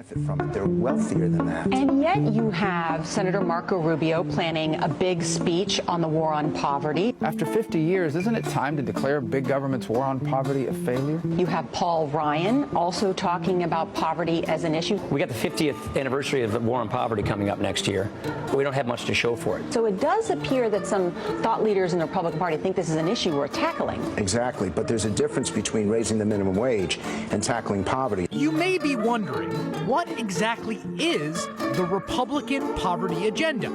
From it. They're wealthier than that. And yet you have Senator Marco Rubio planning a big speech on the war on poverty. After 50 years, isn't it time to declare big government's war on poverty a failure? You have Paul Ryan also talking about poverty as an issue. We got the 50th anniversary of the war on poverty coming up next year, but we don't have much to show for it. So it does appear that some thought leaders in the Republican Party think this is an issue we're tackling. Exactly, but there's a difference between raising the minimum wage and tackling poverty. You may be wondering, what exactly is the Republican poverty agenda?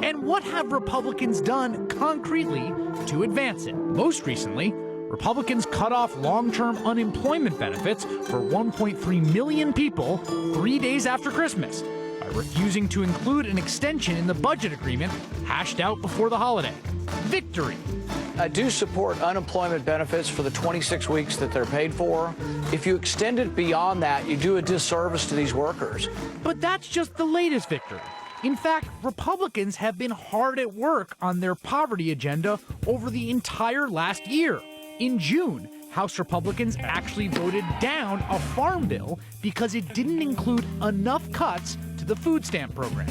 And what have Republicans done concretely to advance it? Most recently, Republicans cut off long-term unemployment benefits for 1.3 million people 3 days after Christmas by refusing to include an extension in the budget agreement hashed out before the holiday. Victory. I do support unemployment benefits for the 26 weeks that they're paid for. If you extend it beyond that, you do a disservice to these workers. But that's just the latest victory. In fact, Republicans have been hard at work on their poverty agenda over the entire last year. In June, House Republicans actually voted down a farm bill because it didn't include enough cuts to the food stamp program.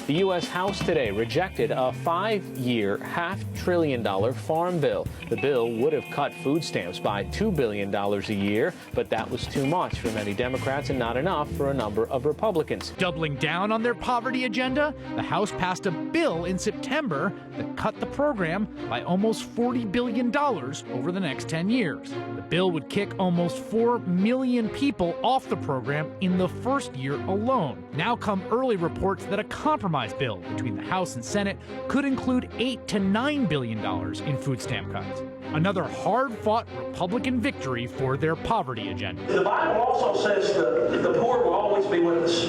The U.S. House today rejected a 5-year, $500 billion farm bill. The bill would have cut food stamps by $2 billion a year, but that was too much for many Democrats and not enough for a number of Republicans. Doubling down on their poverty agenda, the House passed a bill in September that cut the program by almost $40 billion over the next 10 years. The bill would kick almost 4 million people off the program in the first year alone. Now come early reports that a compromise bill between the House and Senate could include $8 to $9 billion in food stamp cuts. Another hard-fought Republican victory for their poverty agenda. The Bible also says the poor will always be with us.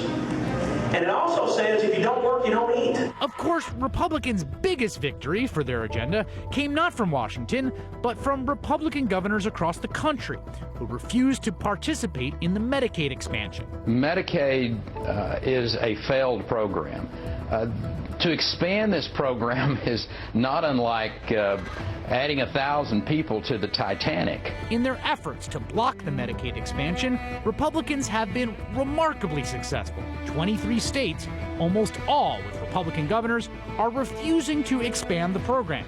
And it also says if you don't work, you don't eat. Of course, Republicans' biggest victory for their agenda came not from Washington, but from Republican governors across the country who refused to participate in the Medicaid expansion. Medicaid is a failed program. To expand this program is not unlike adding 1,000 people to the Titanic. In their efforts to block the Medicaid expansion, Republicans have been remarkably successful. 23 states, almost all with Republican governors, are refusing to expand the program,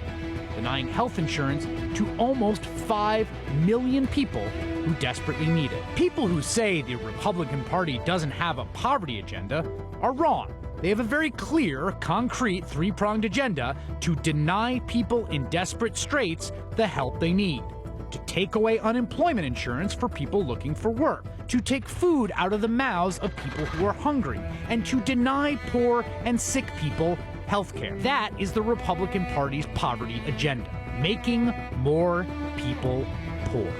denying health insurance to almost 5 million people who desperately need it. People who say the Republican Party doesn't have a poverty agenda are wrong. They have a very clear, concrete, three-pronged agenda to deny people in desperate straits the help they need, to take away unemployment insurance for people looking for work, to take food out of the mouths of people who are hungry, and to deny poor and sick people health care. That is the Republican Party's poverty agenda, making more people poor.